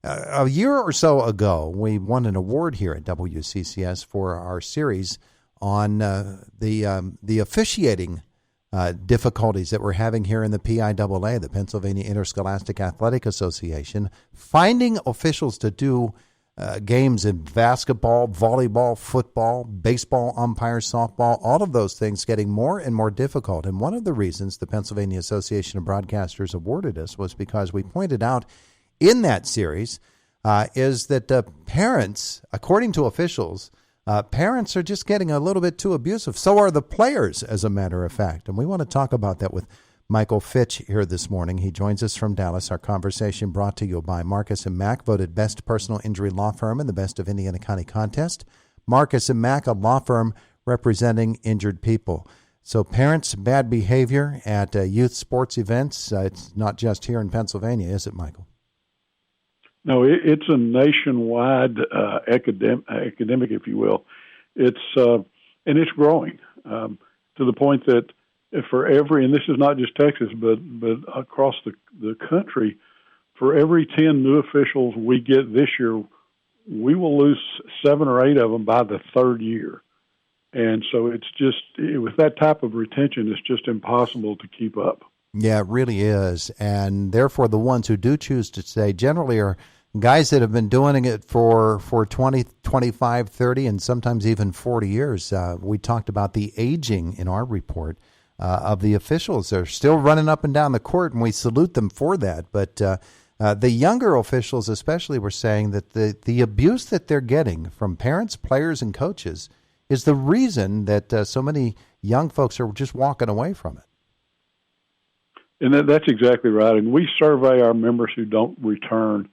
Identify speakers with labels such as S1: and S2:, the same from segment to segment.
S1: A year or so ago, we won an award here at WCCS for our series on the officiating difficulties that we're having here in the PIAA, the Pennsylvania Interscholastic Athletic Association, finding officials to do games in basketball, volleyball, football, baseball, umpires, softball, all of those things getting more and more difficult. And one of the reasons the Pennsylvania Association of Broadcasters awarded us was because we pointed out in that series is that parents, according to officials, parents are just getting a little bit too abusive. So are the players, as a matter of fact. And we want to talk about that with Michael Fitch here this morning. He joins us from Dallas. Our conversation brought to you by Marcus & Mack, voted Best Personal Injury Law Firm in the Best of Indiana County contest. Marcus & Mack, a law firm representing injured people. So parents, bad behavior at youth sports events, it's not just here in Pennsylvania, is it, Michael?
S2: No, it's a nationwide epidemic, if you will. It's and it's growing to the point that for every, and this is not just Texas, but across the country, for every 10 new officials we get this year, we will lose 7 or 8 of them by the third year. And so it's just, with that type of retention, it's just impossible to keep up.
S1: Yeah, it really is. And therefore, the ones who do choose to stay generally are guys that have been doing it for 20, 25, 30, and sometimes even 40 years. We talked about the aging in our report of the officials. They're still running up and down the court, and we salute them for that. But the younger officials especially were saying that the abuse that they're getting from parents, players, and coaches is the reason that so many young folks are just walking away from it.
S2: And that's exactly right. And we survey our members who don't return,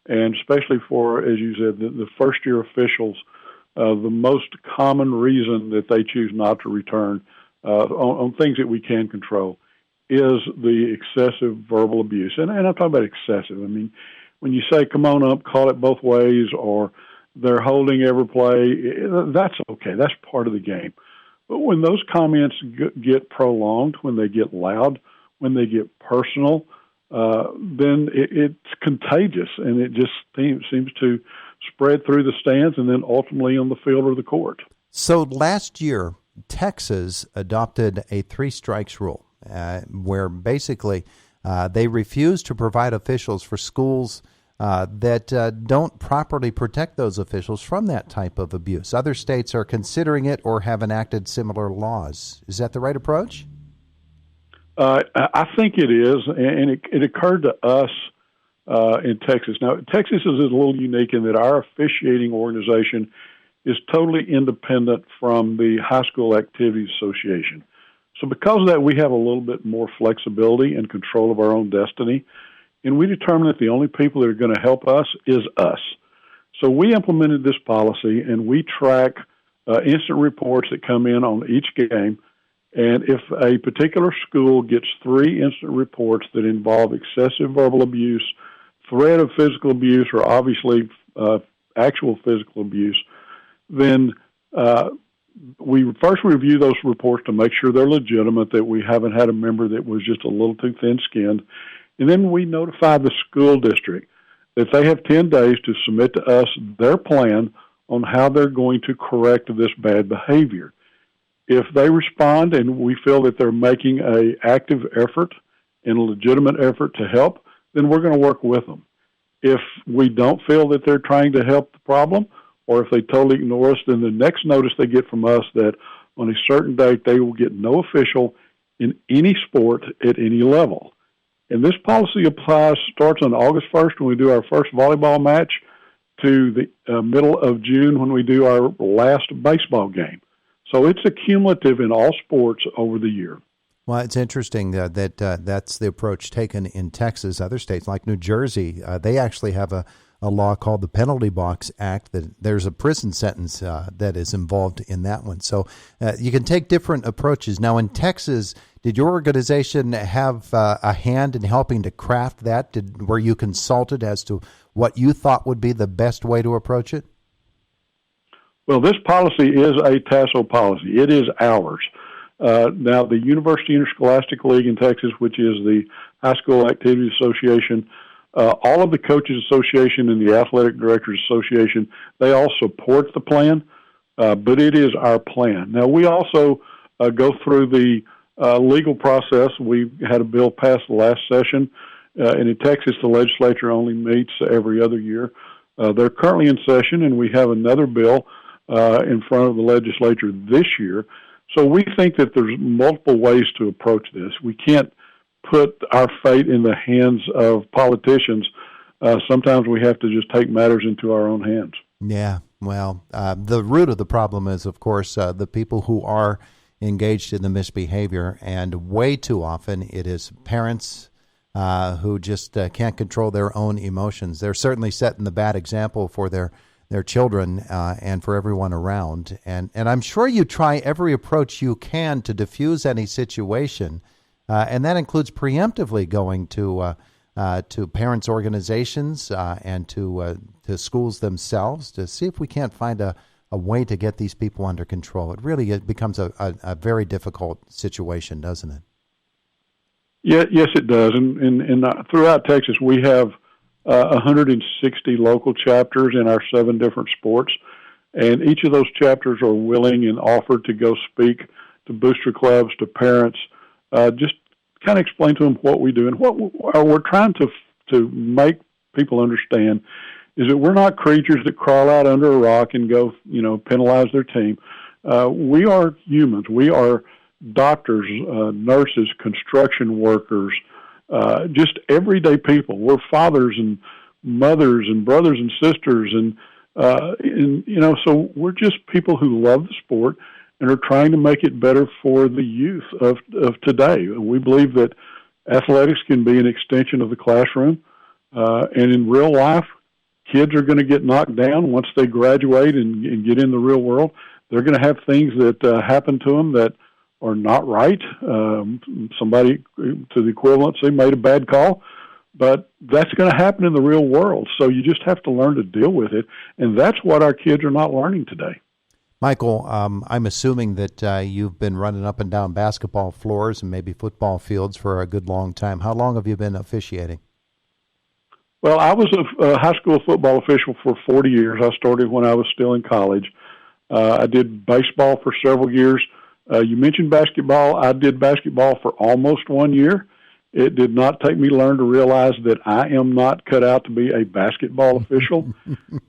S2: and especially for, as you said, the first-year officials, the most common reason that they choose not to return on things that we can control is the excessive verbal abuse. And I'm talking about excessive. I mean, when you say, come on up, call it both ways, or they're holding every play, that's okay. That's part of the game. But when those comments get prolonged, when they get loud, when they get personal, then it's contagious, and it just seems to spread through the stands and then ultimately on the field or the court.
S1: So last year, Texas adopted a 3 strikes rule where basically they refuse to provide officials for schools that don't properly protect those officials from that type of abuse. Other states are considering it or have enacted similar laws. Is that the right approach?
S2: I think it is, and it occurred to us in Texas. Now, Texas is a little unique in that our officiating organization is totally independent from the High School Activities Association. So because of that, we have a little bit more flexibility and control of our own destiny, and we determine that the only people that are going to help us is us. So we implemented this policy, and we track instant reports that come in on each game. And if a particular school gets 3 instant reports that involve excessive verbal abuse, threat of physical abuse, or obviously actual physical abuse, then we first review those reports to make sure they're legitimate, that we haven't had a member that was just a little too thin-skinned. And then we notify the school district that they have 10 days to submit to us their plan on how they're going to correct this bad behavior. If they respond and we feel that they're making an active effort and a legitimate effort to help, then we're going to work with them. If we don't feel that they're trying to help the problem, or if they totally ignore us, then the next notice they get from us that on a certain date they will get no official in any sport at any level. And this policy starts on August 1st when we do our first volleyball match to the middle of June when we do our last baseball game. So it's accumulative in all sports over the year.
S1: Well, it's interesting that that's the approach taken in Texas. Other states like New Jersey, they actually have a law called the Penalty Box Act, that there's a prison sentence that is involved in that one. So you can take different approaches. Now, in Texas, did your organization have a hand in helping to craft that? Were you consulted as to what you thought would be the best way to approach it?
S2: Well, this policy is a TASO policy. It is ours. Now, the University Interscholastic League in Texas, which is the High School Activities Association, All of the Coaches Association and the Athletic Directors Association, they all support the plan, but it is our plan. Now, we also go through the legal process. We had a bill passed the last session, and in Texas, the legislature only meets every other year. They're currently in session, and we have another bill in front of the legislature this year. So we think that there's multiple ways to approach this. We can't put our fate in the hands of politicians. Sometimes we have to just take matters into our own hands.
S1: Yeah, well, the root of the problem is, of course, the people who are engaged in the misbehavior, and way too often it is parents who just can't control their own emotions. They're certainly setting the bad example for their children and for everyone around. And I'm sure you try every approach you can to diffuse any situation, and that includes preemptively going to parents' organizations and to schools themselves to see if we can't find a way to get these people under control. It becomes a very difficult situation, doesn't it?
S2: Yeah, yes, it does. And throughout Texas, we have 160 local chapters in our 7 different sports, and each of those chapters are willing and offered to go speak to booster clubs, to parents, just kind of explain to them what we do. And what we're trying to make people understand is that we're not creatures that crawl out under a rock and go, penalize their team. We are humans. We are doctors, nurses, construction workers, just everyday people. We're fathers and mothers and brothers and sisters, and so we're just people who love the sport and are trying to make it better for the youth of today. We believe that athletics can be an extension of the classroom, and in real life, kids are going to get knocked down once they graduate and get in the real world. They're going to have things that happen to them that are not right. Somebody, to the equivalency, made a bad call, but that's going to happen in the real world. So you just have to learn to deal with it, and that's what our kids are not learning today.
S1: Michael, I'm assuming that you've been running up and down basketball floors and maybe football fields for a good long time. How long have you been officiating?
S2: Well, I was a high school football official for 40 years. I started when I was still in college. I did baseball for several years. You mentioned basketball. I did basketball for almost 1 year. It did not take me long to realize that I am not cut out to be a basketball official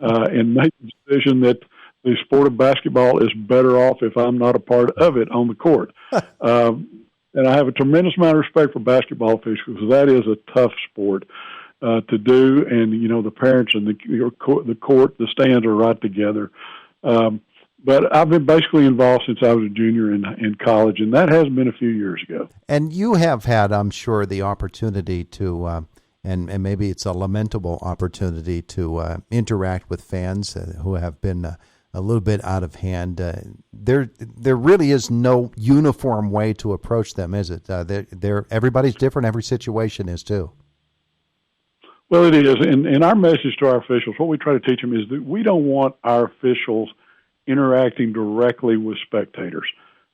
S2: and make the decision that the sport of basketball is better off if I'm not a part of it on the court. And I have a tremendous amount of respect for basketball officials because that is a tough sport to do. And, the parents and the court, the stands are right together. But I've been basically involved since I was a junior in college, and that has been a few years ago.
S1: And you have had, I'm sure, the opportunity to, and maybe it's a lamentable opportunity to interact with fans who have been a little bit out of hand. There really is no uniform way to approach them, is it? Everybody's different. Every situation is too.
S2: Well, it is. And our message to our officials, what we try to teach them is that we don't want our officials interacting directly with spectators.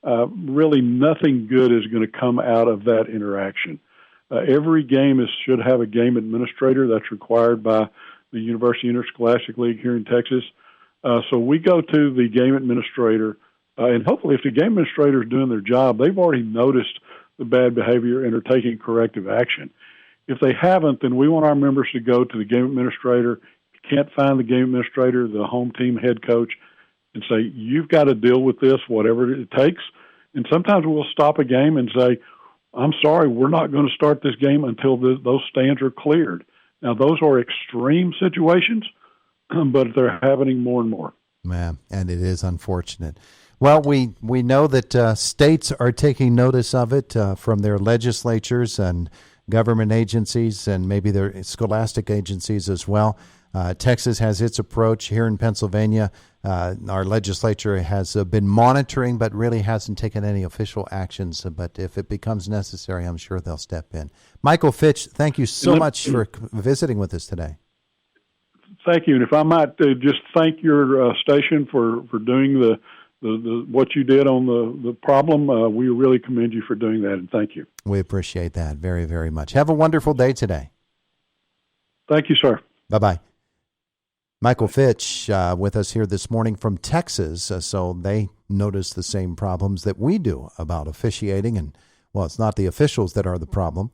S2: Really, nothing good is going to come out of that interaction. Every game should have a game administrator. That's required by the University Interscholastic League here in Texas. So we go to the game administrator, and hopefully if the game administrator is doing their job, they've already noticed the bad behavior and are taking corrective action. If they haven't, then we want our members to go to the game administrator. If you can't find the game administrator, the home team head coach, and say, you've got to deal with this, whatever it takes. And sometimes we'll stop a game and say, I'm sorry, we're not going to start this game until those stands are cleared. Now, those are extreme situations, but they're happening more and more.
S1: Man, and it is unfortunate. Well, we know that states are taking notice of it from their legislatures and government agencies and maybe their scholastic agencies as well. Texas has its approach. Here in Pennsylvania, our legislature has been monitoring but really hasn't taken any official actions. But if it becomes necessary, I'm sure they'll step in. Michael Fitch, thank you so much for visiting with us today.
S2: Thank you. And if I might just thank your station for doing the what you did on the problem, we really commend you for doing that, and thank you.
S1: We appreciate that very, very much. Have a wonderful day today.
S2: Thank you, sir.
S1: Bye-bye. Michael Fitch with us here this morning from Texas. So they notice the same problems that we do about officiating. And, well, it's not the officials that are the problem.